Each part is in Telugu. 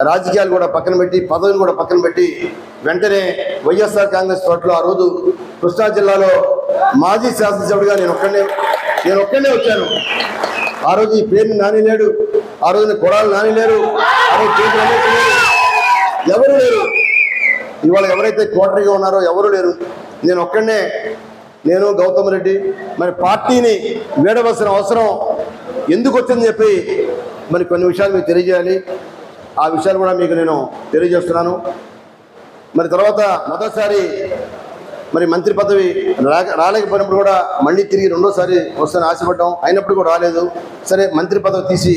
రాజకీయాలు కూడా పక్కన పెట్టి పదవిని కూడా పక్కన పెట్టి వెంటనే వైఎస్ఆర్ కాంగ్రెస్ పార్టీలో ఆ రోజు కృష్ణా జిల్లాలో మాజీ శాసనసభ్యుడిగా నేను ఒక్కడే వచ్చాను. ఆ రోజు ఈ పేరుని నాని లేడు, ఆ రోజున కొడాలి నాని లేరు, ఆ రోజు పేరు రమేష్ లేరు, ఎవరు లేరు. ఇవాళ ఎవరైతే కోటరీగా ఉన్నారో ఎవరు లేరు. నేను ఒక్కడే, నేను గౌతమ్ రెడ్డి. మరి పార్టీని వీడవలసిన అవసరం ఎందుకు వచ్చిందని చెప్పి మరి కొన్ని విషయాలు మీకు తెలియజేయాలి. ఆ విషయాలు కూడా మీకు నేను తెలియజేస్తున్నాను. మరి తర్వాత మొదటిసారి మరి మంత్రి పదవి రాలేకపోయినప్పుడు కూడా మళ్ళీ తిరిగి రెండోసారి వస్తాను ఆశపడ్డాం, అయినప్పుడు కూడా రాలేదు. సరే మంత్రి పదవి తీసి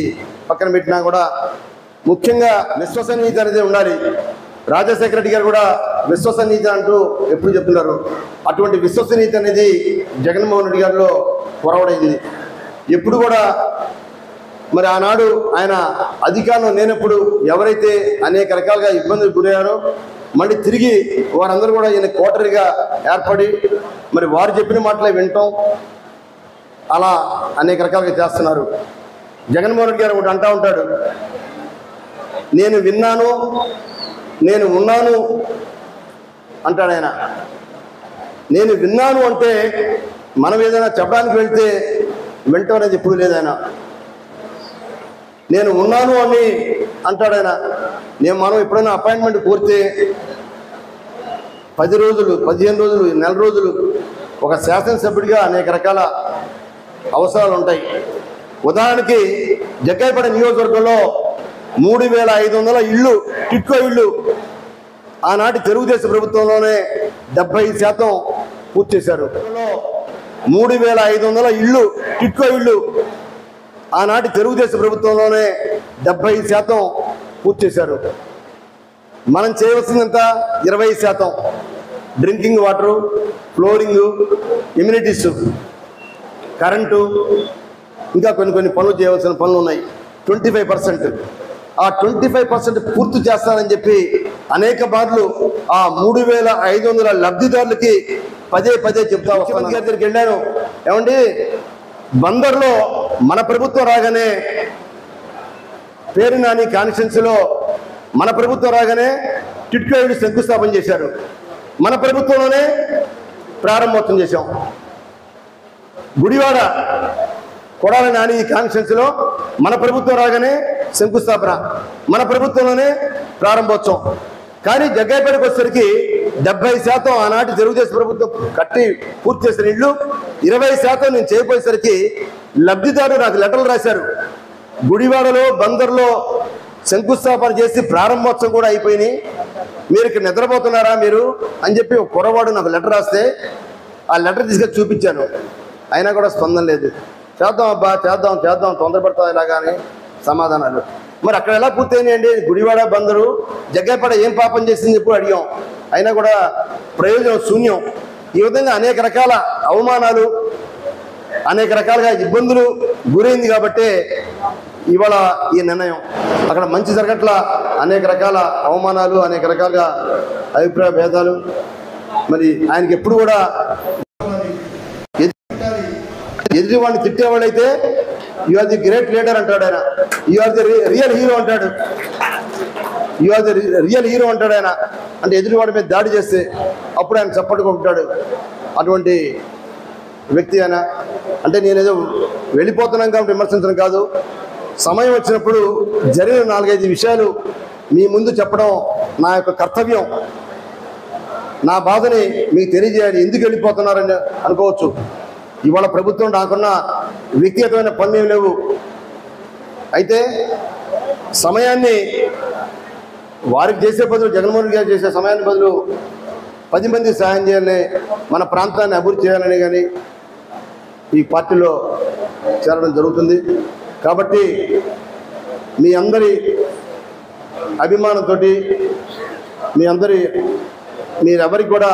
పక్కన పెట్టినా కూడా ముఖ్యంగా విశ్వసనీయత అనేది ఉండాలి. రాజశేఖర రెడ్డి గారు కూడా విశ్వసనీయత అంటూ ఎప్పుడు చెప్తున్నారు. అటువంటి విశ్వసనీయత అనేది జగన్మోహన్ రెడ్డి గారిలో పొరవడైంది. ఎప్పుడు కూడా మరి ఆనాడు ఆయన అధికారంలో లేనప్పుడు ఎవరైతే అనేక రకాలుగా ఇబ్బందులు గురయ్యారో మళ్ళీ తిరిగి వారందరూ కూడా ఈయన కోటరీగా ఏర్పడి మరి వారు చెప్పిన మాటలే వింటాం, అలా అనేక రకాలుగా చేస్తున్నారు. జగన్మోహన్ రెడ్డి గారు ఒకటి అంటూ ఉంటాడు, నేను విన్నాను, నేను ఉన్నాను అంటాడు ఆయన. నేను విన్నాను అంటే మనం ఏదైనా చెప్పడానికి వెళ్తే వింటాం అనేది ఎప్పుడు లేదు ఆయన. నేను ఉన్నాను అని అంటాడు ఆయన. మనం ఎప్పుడైనా అపాయింట్మెంట్ కోరితే 10 రోజులు, 15 రోజులు, నెల రోజులు ఒక శాసనసభ్యుడిగా అనేక రకాల అవసరాలు ఉంటాయి. ఉదాహరణకి జగ్గయ్యపేట నియోజకవర్గంలో 3500 ఇళ్ళు, టిట్కో ఇళ్ళు ఆనాటి తెలుగుదేశం ప్రభుత్వంలోనే 70% పూర్తి చేశారు. 3500 ఇళ్ళు, టిట్కో ఇళ్ళు ఆనాటి తెలుగుదేశం ప్రభుత్వంలోనే 70% పూర్తి చేశారు. మనం చేయవలసిందంతా 20%. Drinking water, flooring, immunities, current, ఇంకా కొన్ని పనులు చేయవలసిన పనులు ఉన్నాయి. 25%. ఆ 25% పూర్తి చేస్తానని చెప్పి అనేక మార్లు ఆ 3500 లబ్ధిదారులకి పదే చెప్తా వస్తాను. దగ్గరికి వెళ్ళాను, ఏమండి బందర్లో మన ప్రభుత్వం రాగానే, పేరు నాని కాన్స్టిట్యున్సీలో మన ప్రభుత్వం రాగానే టిట్కో ఇళ్ళు శంకుస్థాపన చేశారు. మన ప్రభుత్వంలోనే ప్రారంభోత్సవం చేశాం. గుడివాడ కొడాలి నాని కాన్స్టిట్యున్సీలో మన ప్రభుత్వం రాగానే శంకుస్థాపన, మన ప్రభుత్వంలోనే ప్రారంభోత్సవం. కానీ జగ్గయ్యపేటకు వచ్చేసరికి 70% ఆనాటి తెలుగుదేశం ప్రభుత్వం కట్టి పూర్తి చేసిన ఇళ్ళు, 20% నేను చేయబోయేసరికి లబ్ధిదారులు నాకు లెటర్లు రాశారు. గుడివాడలో, బందర్లో శంకుస్థాపన చేసి ప్రారంభోత్సవం కూడా అయిపోయినాయి, మీరు ఇక్కడ నిద్రపోతున్నారా మీరు అని చెప్పి ఒక కుర్రవాడు నాకు లెటర్ రాస్తే ఆ లెటర్ తీసుకొని చూపించాను. అయినా కూడా స్పందన లేదు. చేద్దాం అబ్బా, చేద్దాం తొందరపడతా ఇలాగాని సమాధానాలు. మరి అక్కడ ఎలా పూర్తయినాయండి? గుడివాడ, బందరు, జగ్గయ్యపేట ఏం పాపం చేసింది ఎప్పుడు అడిగాం, అయినా కూడా ప్రయోజనం శూన్యం. ఈ విధంగా అనేక రకాల అవమానాలు, అనేక రకాలుగా ఇబ్బందులు గురైంది కాబట్టి ఇవాళ ఈ నిర్ణయం. అక్కడ మంచి జరగట్ల, అనేక రకాల అవమానాలు, అనేక రకాలుగా అభిప్రాయ భేదాలు. మరి ఆయనకి ఎప్పుడు కూడా ఎదుటి వాడిని తిట్టేవాళ్ళైతే you are the great leader అంటాడు ఆయన, you are the real hero అంటాడు, you are the real hero అంటాడు ఆయన. అంటే ఎదుటి వాడి మీద దాడి చేస్తే అప్పుడు ఆయన చప్పట్టుగా ఉంటాడు. అటువంటి వ్యక్తి ఆయన. అంటే నేనేదో వెళ్ళిపోతున్నాం కాబట్టి విమర్శించడం కాదు, సమయం వచ్చినప్పుడు జరిగిన 4-5 విషయాలు మీ ముందు చెప్పడం నా యొక్క కర్తవ్యం. నా బాధని మీకు తెలియజేయాలి. ఎందుకు వెళ్ళిపోతున్నారని అనుకోవచ్చు. ఇవాళ ప్రభుత్వం నాకున్న వ్యక్తిగతమైన పనులు ఏమి లేవు. అయితే సమయాన్ని వారికి చేసే బదులు, జగన్మోహన్ రెడ్డి గారు చేసే సమయాన్ని బదులు 10 మందికి సహాయం చేయాలని, మన ప్రాంతాన్ని అభివృద్ధి చేయాలని కానీ ఈ పార్టీలో చేరడం జరుగుతుంది. కాబట్టి మీ అందరి అభిమానంతో, మీరెవరికి కూడా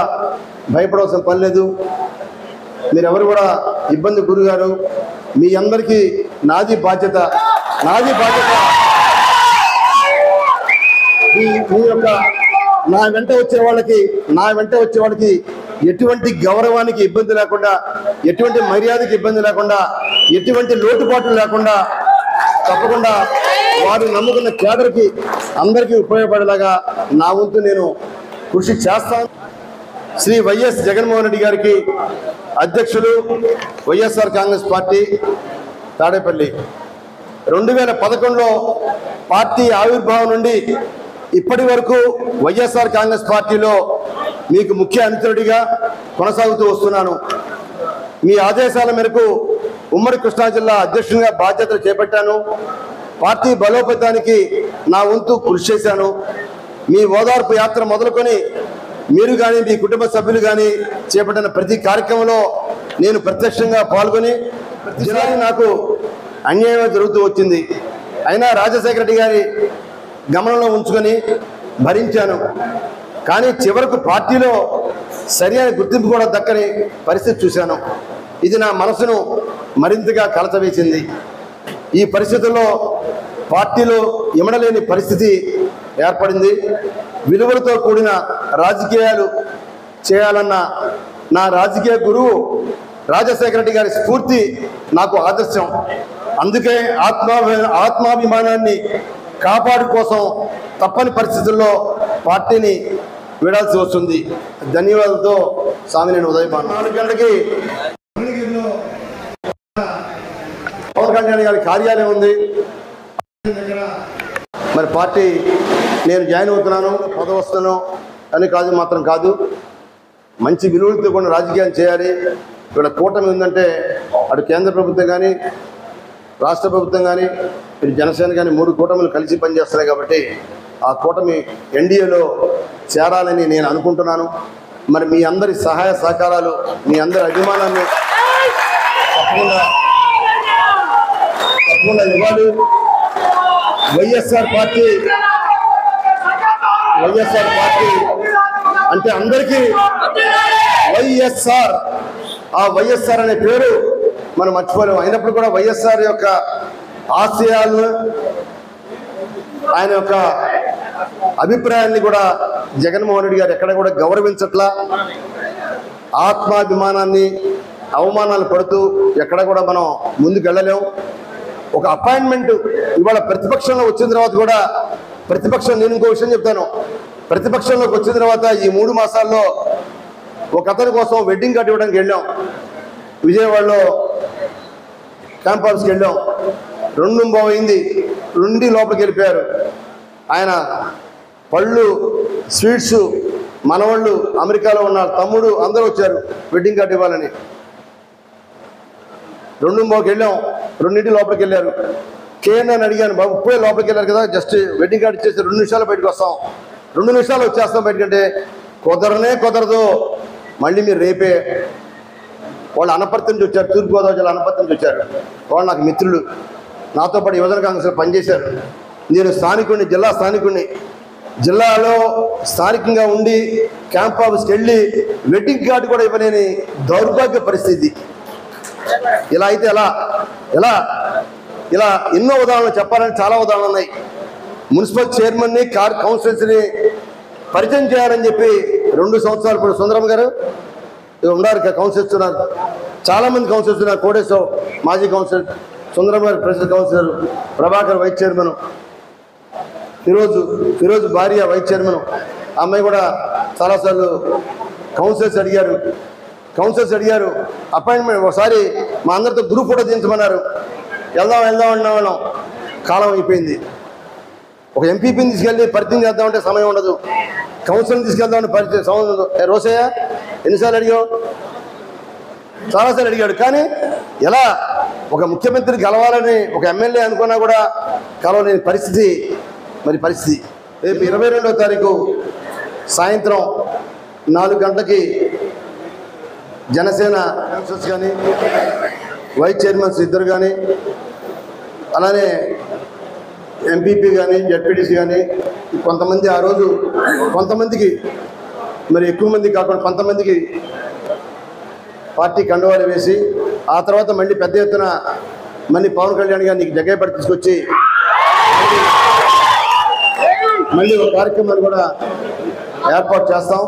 భయపడవలసిన పని లేదు. మీరెవరు కూడా ఇబ్బంది గురిగారు. మీ అందరికీ నాది బాధ్యత. మీ యొక్క నా వెంట వచ్చే వాళ్ళకి ఎటువంటి గౌరవానికి ఇబ్బంది లేకుండా, ఎటువంటి మర్యాదకి ఇబ్బంది లేకుండా, ఎటువంటి లోటుపాట్లు లేకుండా తప్పకుండా వారు నమ్ముకున్న కేడర్కి అందరికీ ఉపయోగపడేలాగా నా వంతు నేను కృషి చేస్తాను. శ్రీ వైఎస్ జగన్మోహన్ రెడ్డి గారికి అధ్యక్షులు వైఎస్ఆర్ కాంగ్రెస్ పార్టీ తాడేపల్లి 2011లో పార్టీ ఆవిర్భావం నుండి ఇప్పటి వరకు వైఎస్ఆర్ కాంగ్రెస్ పార్టీలో మీకు ముఖ్య అనుచరుడిగా కొనసాగుతూ వస్తున్నాను. మీ ఆదేశాల మేరకు ఉమ్మడి కృష్ణా జిల్లా అధ్యక్షునిగా బాధ్యతలు చేపట్టాను. పార్టీ బలోపేతానికి నా వంతు కృషి చేశాను. మీ ఓదార్పు యాత్ర మొదలుకొని మీరు కానీ మీ కుటుంబ సభ్యులు కానీ చేపట్టిన ప్రతి కార్యక్రమంలో నేను ప్రత్యక్షంగా పాల్గొని ప్రతిసారి నాకు అన్యాయం జరుగుతూ వచ్చింది. అయినా రాజశేఖర రెడ్డి గారి గమనంలో ఉంచుకొని భరించాను. కానీ చివరకు పార్టీలో సరైన గుర్తింపు కూడా దక్కని పరిస్థితి చూశాను. ఇది నా మనసును మరింతగా కలతవేసింది. ఈ పరిస్థితుల్లో పార్టీలో ఇమడలేని పరిస్థితి ఏర్పడింది. విలువలతో కూడిన రాజకీయాలు చేయాలన్న నా రాజకీయ గురువు రాజశేఖర రెడ్డి గారి స్ఫూర్తి నాకు ఆదర్శం. అందుకే ఆత్మాభిమానాన్ని కాపాడు కోసం తప్పని పరిస్థితుల్లో పార్టీని వీడాల్సి వస్తుంది. ధన్యవాదాలతో సామినేని ఉదయభాను. 4 గంటలకి పవన్ కళ్యాణ్ గారి కార్యాలయం ఉంది. మరి పార్టీ నేను జాయిన్ అవుతున్నాను, పదవి వస్తాను అని మాత్రం కాదు, మంచి విలువలతో కొన్ని రాజకీయాలు చేయాలి. ఇక్కడ కూటమి ఉందంటే అటు కేంద్ర ప్రభుత్వం కానీ రాష్ట్ర ప్రభుత్వం కానీ ఇటు జనసేన కానీ 3 కూటమిలు కలిసి పనిచేస్తున్నాయి. కాబట్టి ఆ కూటమి ఎన్డీఏలో చేరాలని నేను అనుకుంటున్నాను. మరి మీ అందరి సహాయ సహకారాలు, మీ అందరి అభిమానాన్ని తప్పకుండా ఇవ్వాలి. వైఎస్ఆర్ పార్టీ అంటే అందరికీ వైఎస్ఆర్, ఆ వైఎస్ఆర్ అనే పేరు మనం మర్చిపోలేము. అయినప్పుడు కూడా వైఎస్ఆర్ యొక్క ఆశయాలను, ఆయన యొక్క అభిప్రాయాన్ని కూడా జగన్మోహన్ రెడ్డి గారు ఎక్కడ కూడా గౌరవించట్లా. ఆత్మాభిమానాన్ని అవమానాలు పడుతూ ఎక్కడ కూడా మనం ముందుకు వెళ్ళలేము. ఒక అపాయింట్మెంట్ ఇవాళ ప్రతిపక్షంలో వచ్చిన తర్వాత కూడా నేను ఇంకో విషయం చెప్తాను. ప్రతిపక్షంలోకి వచ్చిన తర్వాత ఈ 3 మాసాల్లో ఒక అతని కోసం వెడ్డింగ్ కార్డు ఇవ్వడానికి వెళ్ళాం. విజయవాడలో క్యాంప్ ఆఫీస్కి వెళ్ళాం. 2:30 అయింది. 2 లోపలికి వెళ్ళిపోయారు. ఆయన పళ్ళు, స్వీట్స్, మనవాళ్ళు, అమెరికాలో ఉన్న తమ్ముడు అందరూ వచ్చారు వెడ్డింగ్ కార్డు ఇవ్వాలని. 2:30కి వెళ్ళాం. 2 లోపలికి వెళ్ళారు. కేఎన్ అడిగాను, బాబు ఇప్పుడే లోపలికి వెళ్ళారు కదా, జస్ట్ వెడ్డింగ్ కార్డు ఇచ్చేసి 2 నిమిషాలు బయటకు వస్తాం, 2 నిమిషాలు వచ్చేస్తాం బయటకంటే కుదరదు. మళ్ళీ మీరు రేపే. వాళ్ళు అనపర్తి నుంచి వచ్చారు, తూర్పుగోదావరి జిల్లా అనపర్తి నుంచి వచ్చారు. వాళ్ళు నాకు మిత్రులు, నాతో పాటు యువజన కాంగ్రెస్లో పనిచేశారు. నేను స్థానికుడిని, జిల్లా స్థానికుడిని. జిల్లాలో స్థానికంగా ఉండి క్యాంప్ ఆఫీస్కి వెళ్ళి వెడ్డింగ్ కార్డు కూడా ఇవ్వలేని దౌర్భాగ్య పరిస్థితి. ఇలా అయితే ఇలా ఎన్నో ఉదాహరణలు చెప్పాలని చాలా ఉదాహరణలు ఉన్నాయి. మున్సిపల్ చైర్మన్ని, కౌన్సిలర్స్ని పరిచయం చేయాలని చెప్పి 2 సంవత్సరాలు ఇప్పుడు సుందరమ్మ గారు ఉన్నారు, కౌన్సిలర్స్ ఉన్నారు, చాలామంది కౌన్సిలర్స్ ఉన్నారు. కోటేశ్వర మాజీ councillor, Sundaramma garu president councillor, Prabhakar vice chairman, Firoz భార్య వైస్ చైర్మన్. అమ్మాయి కూడా చాలాసార్లు కౌన్సిలర్స్ అడిగారు అపాయింట్మెంట్. ఒకసారి మా అందరితో గ్రూప్ ఫోటో తీయించమన్నారు. వెళ్దాం అన్న వాళ్ళం. కాలం అయిపోయింది. ఒక ఎంపీపీని తీసుకెళ్ళి పరిచయం చేద్దామంటే సమయం ఉండదు. కౌన్సిలర్ని తీసుకెళ్దామంటే పరిచయం సమయం ఉండదు. రోసయ్య ఎన్నిసార్లు అడిగావు? చాలాసార్లు అడిగాడు. కానీ ఎలా ఒక ముఖ్యమంత్రి కలవాలని ఒక ఎమ్మెల్యే అనుకున్నా కూడా కలవలేని పరిస్థితి. రేపు 22వ తారీఖు సాయంత్రం 4 గంటలకి జనసేన కానీ వైస్ చైర్మన్స్ ఇద్దరు కానీ, అలానే ఎంపీపీ కానీ, జడ్పీటీసీ కానీ కొంతమంది ఆ రోజు కొంతమందికి, మరి ఎక్కువ మంది కాకుండా కొంతమందికి పార్టీ కండువాలు వేసి, ఆ తర్వాత మళ్ళీ పెద్ద ఎత్తున మళ్ళీ పవన్ కళ్యాణ్ గారిని జగ్గయ్యపేట తీసుకొచ్చి మళ్ళీ ఒక కార్యక్రమాన్ని కూడా ఏర్పాటు చేస్తాం.